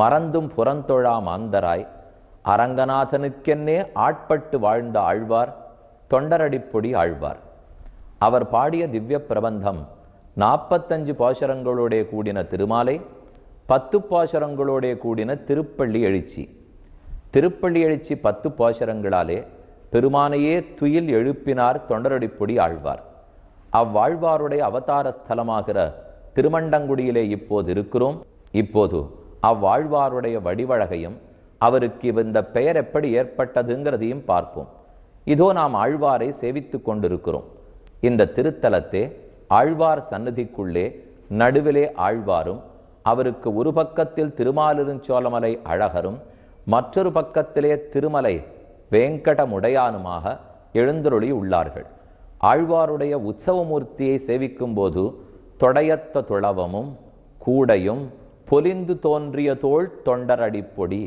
மறந்தும் புறந்தொழா மாந்தராய் அரங்கநாதனுக்கென்னே ஆட்பட்டு வாழ்ந்த ஆழ்வார் தொண்டரடிப்பொடி ஆழ்வார். அவர் பாடிய திவ்ய பிரபந்தம் 45 பாசுரங்களோடே கூடின திருமாலை, 10 பாசுரங்களோடே கூடின திருப்பள்ளி எழுச்சி. திருப்பள்ளி எழுச்சி 10 பாசுரங்களாலே பெருமானையே துயில் எழுப்பினார் தொண்டரடிப்பொடி ஆழ்வார். அவ்வாழ்வாருடைய அவதார ஸ்தலமாகிற திருமண்டங்குடியிலே இப்போது இருக்கிறோம். இப்போது அவ்வாழ்வாருடைய வடிவழகையும் அவருக்கு இந்த பெயர் எப்படி ஏற்பட்டதுங்கிறதையும் பார்ப்போம். இதோ நாம் ஆழ்வாரை சேவித்து கொண்டிருக்கிறோம். இந்த திருத்தலத்தே ஆழ்வார் சந்நிதிக்குள்ளே நடுவிலே ஆழ்வாரும், அவருக்கு ஒரு பக்கத்தில் திருமாலிருஞ்சோலமலை அழகரும், மற்றொரு பக்கத்திலே திருமலை வேங்கடமுடையானுமாக எழுந்தருளி உள்ளார்கள். ஆழ்வாருடைய உற்சவமூர்த்தியை சேவிக்கும் போது தொடையத்த துளவமும் கூடையும் பொலிந்து தோன்றிய தோள் தொண்டரடிப்பொடி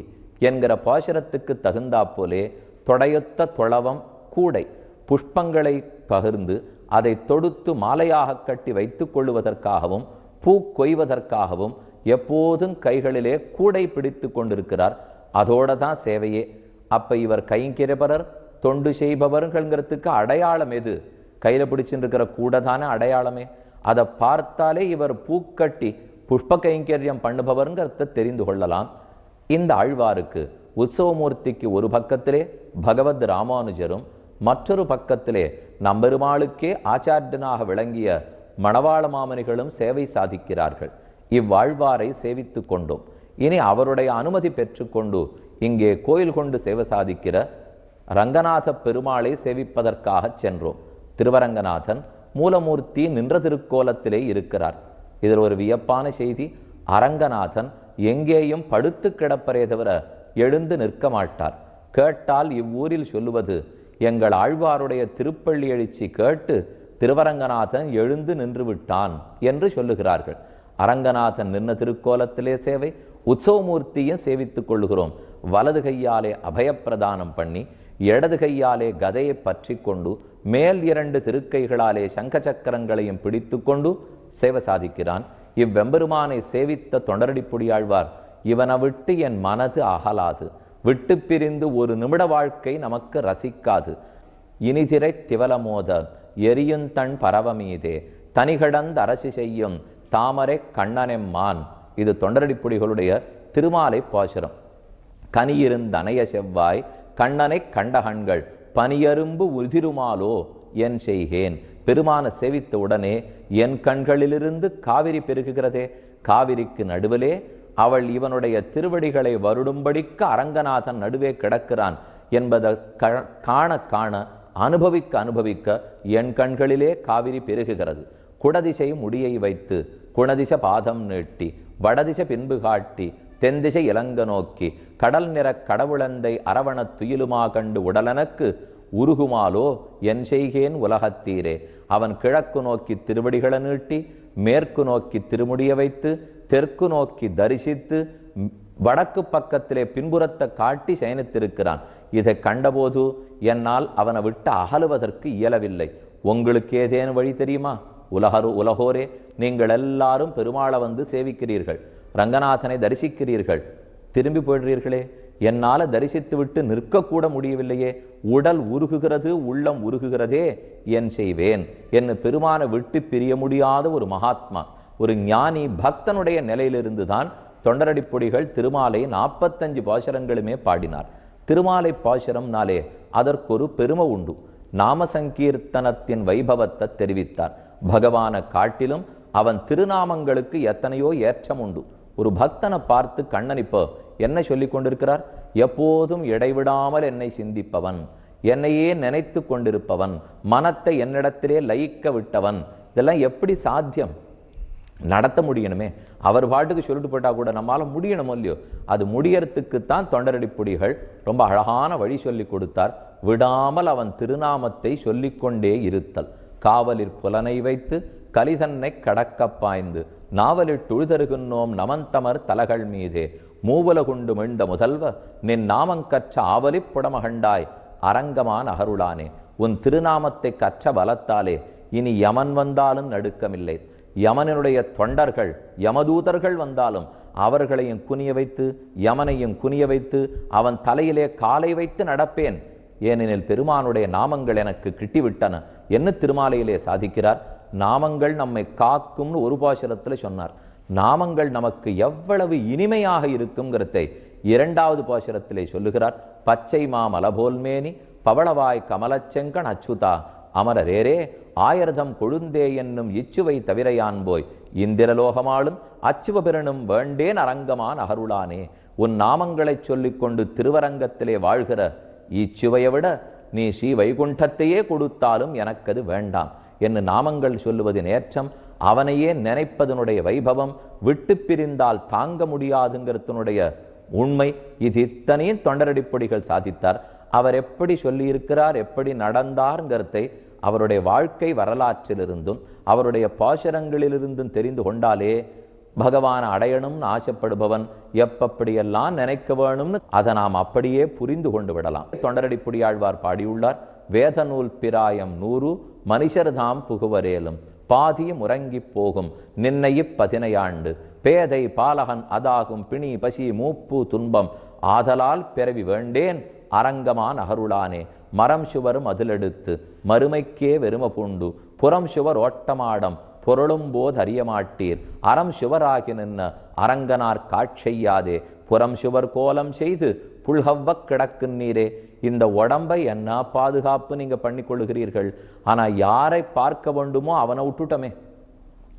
என்கிற பாசுரத்துக்கு தகுந்தாப்போலே தொடையத்த துளவம் கூடை புஷ்பங்களை பகிர்ந்து அதை தொடுத்து மாலையாக கட்டி வைத்துக் கொள்வதற்காகவும் பூ கொய்வதற்காகவும் எப்போதும் கைகளிலே கூடை பிடித்து கொண்டிருக்கிறார். அதோட தான் சேவையே. அப்ப இவர் கைங்கிரபரர் தொண்டு செய்பவர்கள்ங்கிறதுக்கு அடையாளம் எது? கையில பிடிச்சுட்டு இருக்கிற கூடை தானே அடையாளமே. அதை பார்த்தாலே இவர் பூக்கட்டி புஷ்ப கைங்கரியம் பண்ணுபவர்ங்கிறத தெரிந்து கொள்ளலாம். இந்த ஆழ்வாருக்கு உற்சவமூர்த்திக்கு ஒரு பக்கத்திலே பகவத் ராமானுஜரும், மற்றொரு பக்கத்திலே நம்பெருமாளுக்கே ஆச்சாரியனாக விளங்கிய மணவாள மாமனிகளும் சேவை சாதிக்கிறார்கள். இவ்வாழ்வாரை சேவித்து கொண்டோம். இனி அவருடைய அனுமதி பெற்றுக்கொண்டு இங்கே கோயில் கொண்டு சேவை சாதிக்கிற ரங்கநாத பெருமாளை சேவிப்பதற்காக சென்றோம். திருவரங்கநாதன் மூலமூர்த்தி நின்ற திருக்கோலத்திலே இருக்கிறார். இதில் ஒரு வியப்பான செய்தி, அரங்கநாதன் எங்கேயும் படுத்து கிடப்பரே தவிர எழுந்து நிற்க மாட்டார். கேட்டால் இவ்வூரில் சொல்லுவது, எங்கள் ஆழ்வாருடைய திருப்பள்ளி எழுச்சி கேட்டு திருவரங்கநாதன் எழுந்து நின்று விட்டான் என்று சொல்லுகிறார்கள். அரங்கநாதன் நின்ன திருக்கோலத்திலே சேவை, உற்சவமூர்த்தியும் சேவித்துக் கொள்ளுகிறோம். வலது கையாலே அபயப்பிரதானம் பண்ணி, இடது கையாலே கதையை பற்றி கொண்டு, மேல் 2 திருக்கைகளாலே சங்க சக்கரங்களையும் பிடித்து கொண்டு சேவை சாதிக்கிறான். இவ்வெம்பெருமானை சேவித்த தொண்டரடிப்பொடியாழ்வார், இவனை விட்டு என் மனது அகலாது, விட்டு பிரிந்து ஒரு நிமிட வாழ்க்கை நமக்கு ரசிக்காது, இனிதிரை திவலமோத எரியுந்தன் பரவமீதே தனிகடந்த அரசு செய்யும் தாமரை கண்ணனெம்மான். இது தொண்டரடிப்பொடிகளுடைய திருமாலை பாசுரம். கனியிருந்தனைய செவ்வாய் கண்ணனை கண்டகண்கள் பனியரும்பு உதிருமாலோ என் செய்கேன். பெருமான சேவித்த உடனே என் கண்களிலிருந்து காவிரி பெருகுகிறதே. காவிரிக்கு நடுவிலே அவள் இவனுடைய திருவடிகளை வருடும்படிக்கு அரங்கநாதன் நடுவே கிடக்கிறான் என்பதை காண காண அனுபவிக்க அனுபவிக்க என் கண்களிலே காவிரி பெருகுகிறது. குடதிசை முடியை வைத்து குணதிச பாதம் நீட்டி வடதிசை பின்பு காட்டி தென்திசை இலங்க நோக்கி கடல் நிற கடவுளந்தை அரவண துயிலுமா கண்டு உடலனக்கு உருகுமாலோ என் செய்கேன் உலகத்தீரே. அவன் கிழக்கு நோக்கி திருவடிகளை நீட்டி மேற்கு நோக்கி திருமுடிய வைத்து தெற்கு நோக்கி தரிசித்து வடக்கு பக்கத்திலே பின்புறத்தை காட்டி சயனித்திருக்கிறான். இதை கண்டபோது என்னால் அவனை விட்டு அகலுவதற்கு இயலவில்லை. உங்களுக்கு ஏதேனும் வழி தெரியுமா? உலகோரே, நீங்கள் எல்லாரும் பெருமாளை வந்து சேவிக்கிறீர்கள், ரங்கநாதனை தரிசிக்கிறீர்கள், திரும்பி போயிடுறீர்களே. என்னால் தரிசித்து விட்டு நிற்கக்கூட முடியவில்லையே. உடல் உருகுகிறது, உள்ளம் உருகுகிறதே, என் செய்வேன் என்று பெருமானை விட்டு பிரிய முடியாத ஒரு மகாத்மா, ஒரு ஞானி பக்தனுடைய நிலையிலிருந்து தான் தொண்டரடிப்பொடிகள் திருமாலை 45 பாசுரங்களுமே பாடினார். திருமாலை பாசுரம்னாலே அதற்கொரு பெருமை உண்டு. நாம சங்கீர்த்தனத்தின் வைபவத்தை தெரிவித்தார். பகவான காட்டிலும் அவன் திருநாமங்களுக்கு எத்தனையோ ஏற்றம் உண்டு. ஒரு பக்தனை பார்த்து கண்ணன் இப்போ என்ன சொல்லி கொண்டிருக்கிறார்? எப்போதும் இடைவிடாமல் என்னை சிந்திப்பவன், என்னையே நினைத்து கொண்டிருப்பவன், மனத்தை என்னிடத்திலே லயிக்க விட்டவன். இதெல்லாம் எப்படி சாத்தியம்? நடத்த முடியணுமே. அவர் பாட்டுக்கு சொல்லிட்டு போட்டா கூட நம்மால முடியணுமோ இல்லையோ? அது முடியறதுக்குத்தான் தொண்டரடிப்பொடிகள் ரொம்ப அழகான வழி சொல்லி கொடுத்தார். விடாமல் அவன் திருநாமத்தை சொல்லிக்கொண்டே இருத்தல். காவலிற் புலனை வைத்து கலிதன்னை கடக்க பாய்ந்து நாவலில் துழுதருகின்றோம் நமந்தமர் தலகள் மீதே மூவல குண்டு மிழ்ந்த முதல்வ நின் நாமங்கற்ற ஆவலி புடமகண்டாய் அரங்கமான அகருளானே. உன் திருநாமத்தை கற்ற பலத்தாலே இனி யமன் வந்தாலும் நடுக்கமில்லை. யமனுடைய தொண்டர்கள் யமதூதர்கள் வந்தாலும் அவர்களையும் குனிய வைத்து யமனையும் குனிய வைத்து அவன் தலையிலே காலை வைத்து நடப்பேன். ஏனெனில் பெருமானுடைய நாமங்கள் எனக்கு கிட்டிவிட்டன என்ன திருமாலையிலே சாதிக்கிறார். நாமங்கள் நம்மை காக்கும்னு ஒரு பாசுரத்தில் சொன்னார். நாமங்கள் நமக்கு எவ்வளவு இனிமையாக இருக்குங்கிறதை இரண்டாவது பாசுரத்திலே சொல்லுகிறார். பச்சை மாமலபோல்மேனி பவளவாய் கமலச்செங்கன் அச்சுதா அமரரேரே ஆயர்தம் கொழுந்தே என்னும் இச்சுவை தவிரையான் போய் இந்திரலோகமாளும் அச்சுவபெறனும் வேண்டேன் அரங்கமான் அகருளானே. உன் நாமங்களை சொல்லிக்கொண்டு திருவரங்கத்திலே வாழ்கிற இச்சுவையை விட நீ ஸ்ரீ வைகுண்டத்தையே கொடுத்தாலும் எனக்கது வேண்டாம் என்று நாமங்கள் சொல்லுவதின் ஏற்றம், அவனையே நினைப்பதனுடைய வைபவம், விட்டு பிரிந்தால் தாங்க முடியாதுங்கிறதுனுடைய உண்மை, இது இத்தனையும் தொண்டரடிப்பொடிகள் சாதித்தார். அவர் எப்படி சொல்லியிருக்கிறார், எப்படி நடந்தார்ங்கிறதை அவருடைய வாழ்க்கை வரலாற்றிலிருந்தும் அவருடைய பாசுரங்களிலிருந்தும் தெரிந்து கொண்டாலே பகவான் அடையணும்னு ஆசைப்படுபவன் எப்படியெல்லாம் நினைக்க வேணும்னு அதை நாம் அப்படியே புரிந்து கொண்டு விடலாம். தொண்டரடிப்புடியாழ்வார் பாடியுள்ளார். வேத நூல் பிராயம் 100 மனுஷர்தாம் புகுவரேலும் பாதியும் உறங்கி போகும் நின்னையி 15 பேதை பாலகன் அதாகும் பிணி பசி மூப்பு துன்பம் ஆதலால் பிறவி வேண்டேன் அரங்கமான் அகருளானே. மரம் சுவரும் அதிலெடுத்து மறுமைக்கே வெறும பூண்டு புறம் சுவர் ஓட்டமாடம் பொருளும் போது அறியமாட்டீர் அறம் சுவராகி நின்ன அரங்கனார் காட்செய்யாதே புறம் சுவர் கோலம் செய்து புல்ஹவ்வ கிடக்கு நீரே. இந்த உடம்பை என்ன பாதுகாப்பு நீங்க பண்ணி கொள்ளுகிறீர்கள், ஆனா யாரை பார்க்க வேண்டுமோ அவனை விட்டுட்டமே.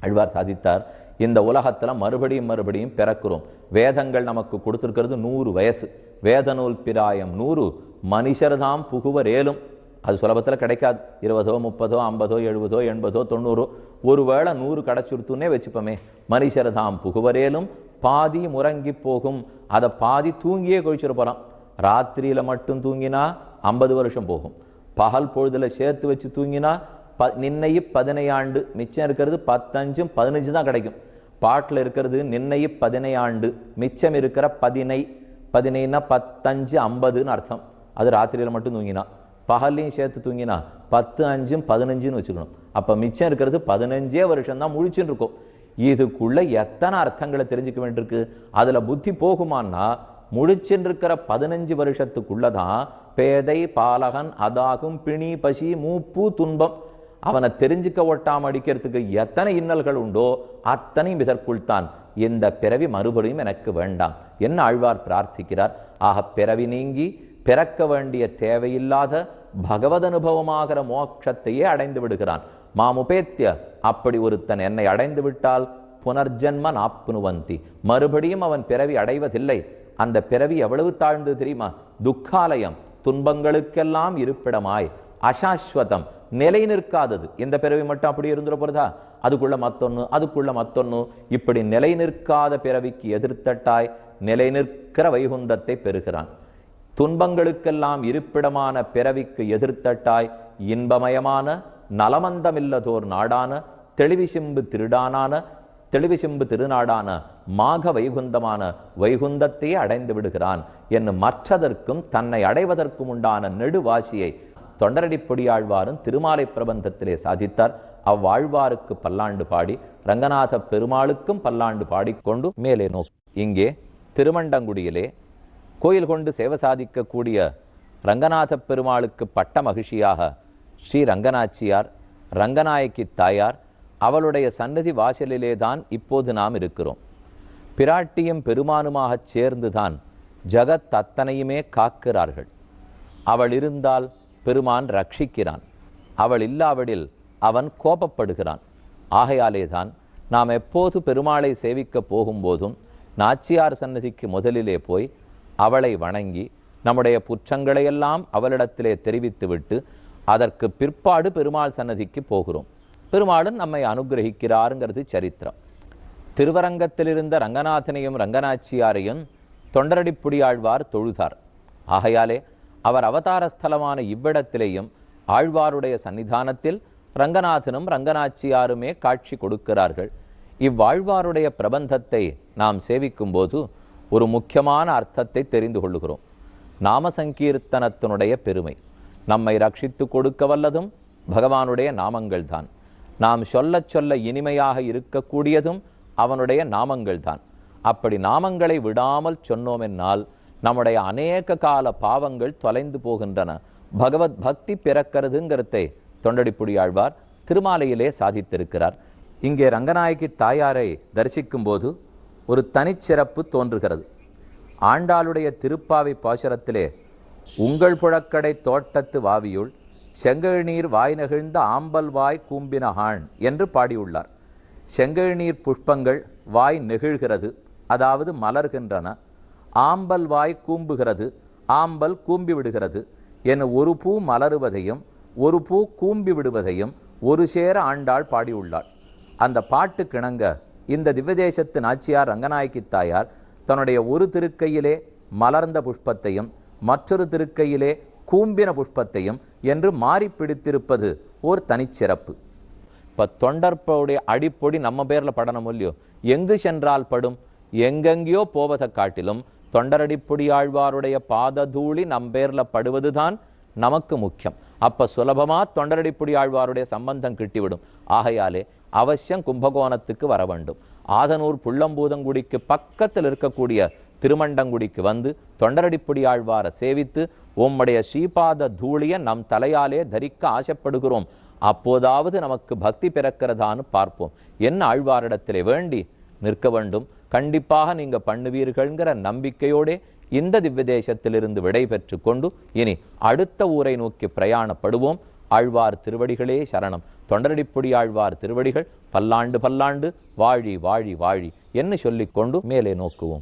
ஆழ்வார் சாதித்தார், இந்த உலகத்துல மறுபடியும் பிறக்கிறோம். வேதங்கள் நமக்கு கொடுத்திருக்கிறது 100 வயசு. வேத நூல் பிராயம் 100 மனுஷர்தாம் புகுவர் ஏலும். அது சுலபத்தில் கிடைக்காது. 20, 30, 50, 70, 80, 90 ஒருவேளை 100 கிடைச்சுருத்துன்னே வச்சுப்போமே. மனுஷர்தாம் புகுவரேலும் பாதி முறங்கி போகும். அதை பாதி தூங்கியே கழிச்சிட போகிறான். ராத்திரியில் மட்டும் தூங்கினா 50 வருஷம் போகும். பகல் பொழுதுல சேர்த்து வச்சு தூங்கினா நின்னையி 15 மிச்சம் இருக்கிறது 15, 15 தான் கிடைக்கும். பாட்டில் இருக்கிறது நின்னையி 15 மிச்சம் இருக்கிற 15 15னா 15, 50ன்னு அர்த்தம். அது ராத்திரியில் மட்டும் தூங்கினா. பகல்லையும் சேர்த்து தூங்கினா 10, 5, 15ன்னு வச்சுக்கணும். அப்போ மிச்சம் இருக்கிறது 15 வருஷம் தான் முழிச்சுன்னு இருக்கும். இதுக்குள்ள எத்தனை அர்த்தங்களை தெரிஞ்சுக்க வேண்டியிருக்கு. அதில் புத்தி போகுமான்னா முழிச்சுன்னு இருக்கிற 15 வருஷத்துக்குள்ளதான் பேதை பாலகன் அதாகும் பிணி பசி மூப்பு துன்பம் அவனை தெரிஞ்சுக்க ஒட்டாம அடிக்கிறதுக்கு எத்தனை இன்னல்கள் உண்டோ அத்தனையும் இதற்குள் தான். இந்த பிறவி மறுபடியும் எனக்கு வேண்டாம் என்ன ஆழ்வார் பிரார்த்திக்கிறார். ஆக பிறவி நீங்கி பிறக்க வேண்டிய தேவையில்லாத பகவத் அனுபவமாகிற மோட்சத்தையே அடைந்து விடுகிறான். மாமுபேத்திய அப்படி ஒருத்தன் என்னை அடைந்து விட்டால் புனர்ஜன்ம நாப்னுவந்தி மறுபடியும் அவன் பிறவி அடைவதில்லை. அந்த பிறவி எவ்வளவு தாழ்ந்து தெரியுமா? துக்காலயம் துன்பங்களுக்கெல்லாம் இருப்பிடமாய் அசாஸ்வதம் நிலை நிற்காதது. இந்த பிறவி மட்டும் அப்படி இருந்துட போறதா? அதுக்குள்ள மத்தொன்னு அதுக்குள்ள மத்தொன்னு இப்படி நிலை நிற்காத பிறவிக்கு எதிர்த்தட்டாய் நிலை நிற்கிற வைகுந்தத்தை பெறுகிறான். துன்பங்களுக்கெல்லாம் இருப்பிடமான பிறவிக்கு எதிர்த்தட்டாய் இன்பமயமான நலமந்தமில்லதோர் நாடான தெளிவிசிம்பு திருநாடான மாக வைகுந்தமான வைகுந்தத்தையே அடைந்து விடுகிறான் என்னும் மற்றதற்கும் தன்னை அடைவதற்கும் உண்டான நெடுவாசியை தொண்டரடிப்பொடியாழ்வாரும் திருமாலை பிரபந்தத்திலே சாதித்தார். அவ்வாழ்வாருக்கு பல்லாண்டு பாடி ரங்கநாத பெருமாளுக்கும் பல்லாண்டு பாடிக்கொண்டு மேலே நோக்கி இங்கே திருமண்டங்குடியிலே கோயில் கொண்டு சேவை சாதிக்கக்கூடிய ரங்கநாத பெருமாளுக்கு பட்ட மகிழ்ச்சியாக ஸ்ரீ ரங்கநாச்சியார் ரங்கநாயக்கி தாயார் அவளுடைய சன்னதி வாசலிலே தான் இப்போது நாம் இருக்கிறோம். பிராட்டியும் பெருமானுமாகச் சேர்ந்துதான் ஜகத் அத்தனையுமே காக்கிறார்கள். அவள் இருந்தால் பெருமான் ரட்சிக்கிறான், அவள் இல்லாவிடில் அவன் கோபப்படுகிறான். ஆகையாலே தான் நாம் எப்போது பெருமாளை சேவிக்க போகும்போதும் நாச்சியார் சன்னதிக்கு முதலிலே போய் அவளை வணங்கி நம்முடைய குற்றங்களையெல்லாம் அவளிடத்திலே தெரிவித்துவிட்டு அதற்கு பிற்பாடு பெருமாள் சன்னதிக்கு போகிறோம். பெருமாளும் நம்மை அனுகிரகிக்கிறாருங்கிறது சரித்திரம். திருவரங்கத்திலிருந்த ரங்கநாதனையும் ரங்கநாச்சியாரையும் தொண்டரடிப்புடியாழ்வார் தொழுதார். ஆகையாலே அவர் அவதார ஸ்தலமான இவ்விடத்திலேயும் ஆழ்வாருடைய சன்னிதானத்தில் ரங்கநாதனும் ரங்கநாச்சியாருமே காட்சி கொடுக்கிறார்கள். இவ்வாழ்வாருடைய பிரபந்தத்தை நாம் சேவிக்கும் போது ஒரு முக்கியமான அர்த்தத்தை தெரிந்து கொள்ளுகிறோம். நாம சங்கீர்த்தனத்தினுடைய பெருமை. நம்மை ரட்சித்து கொடுக்க வல்லதும் பகவானுடைய நாமங்கள் தான். நாம் சொல்ல சொல்ல இனிமையாக இருக்கக்கூடியதும் அவனுடைய நாமங்கள் தான். அப்படி நாமங்களை விடாமல் சொன்னோம் என்னால் நம்முடைய அநேக கால பாவங்கள் தொலைந்து போகின்றன. பகவத் பக்தி பிறக்கிறதுங்கிறதை தொண்டடிப்புடி ஆழ்வார் திருமாலையிலே சாதித்திருக்கிறார். இங்கே ரங்கநாயகி தாயாரை தரிசிக்கும் போது ஒரு தனிச்சிறப்பு தோன்றுகிறது. ஆண்டாளுடைய திருப்பாவை பாசுரத்திலே உங்கள் புழக்கடை தோட்டத்து வாவியுள் செங்கழுநீர் வாய் நெகிழ்ந்த ஆம்பல் வாய் கூம்பினஹான் என்று பாடியுள்ளார். செங்கழுநீர் புஷ்பங்கள் வாய் நெகிழ்கிறது, அதாவது மலர்கின்றன. ஆம்பல் வாய் கூம்புகிறது, ஆம்பல் கூம்பி விடுகிறது என ஒரு பூ மலருவதையும் ஒரு பூ கூம்பி விடுவதையும் ஒரு சேர ஆண்டாள் பாடியுள்ளாள். அந்த பாட்டு கிணங்க இந்த திவ்யதேசத்து நாச்சியார் ரங்கநாயகி தாயார் தன்னுடைய ஒரு திருக்கையிலே மலர்ந்த புஷ்பத்தையும் மற்றொரு திருக்கையிலே கூம்பின புஷ்பத்தையும் என்று மாறி பிடித்திருப்பது ஓர் தனிச்சிறப்பு. இப்போ தொண்டற்போடைய அடிப்பொடி நம்ம பேரில் படணும் இல்லையோ, எங்கு சென்றால் படும், எங்கெங்கேயோ போவதை காட்டிலும் தொண்டரடிப்பொடி ஆழ்வாருடைய பாததூளி நம் பேரில் படுவதுதான் நமக்கு முக்கியம். அப்போ சுலபமாக தொண்டரடிப்பொடி ஆழ்வாருடைய சம்பந்தம் கிட்டிவிடும். ஆகையாலே அவசியம் கும்பகோணத்துக்கு வர வேண்டும். ஆதனூர் புள்ளம்பூதங்குடிக்கு பக்கத்தில் இருக்கக்கூடிய திருமண்டங்குடிக்கு வந்து தொண்டரடிப்பொடி ஆழ்வாரை சேவித்து உம்முடைய ஸ்ரீபாத தூளியை நம் தலையாலே தரிக்க ஆசைப்படுகிறோம். அப்போதாவது நமக்கு பக்தி பிறக்கிறதான்னு பார்ப்போம். என்ன ஆழ்வாரிடத்திலே வேண்டி நிற்க வேண்டும். கண்டிப்பாக நீங்க பண்ணுவீர்கள்ங்கிற நம்பிக்கையோட இந்த திவ்ய தேசத்திலிருந்து விடை பெற்று கொண்டு இனி அடுத்த ஊரை நோக்கி பிரயாணப்படுவோம். ஆழ்வார் திருவடிகளே சரணம். தொண்டரடிப்பொடி ஆழ்வார் திருவடிகள் பல்லாண்டு பல்லாண்டு வாழி வாழி வாழி என்று சொல்லிக்கொண்டு மேலே நோக்குவோம்.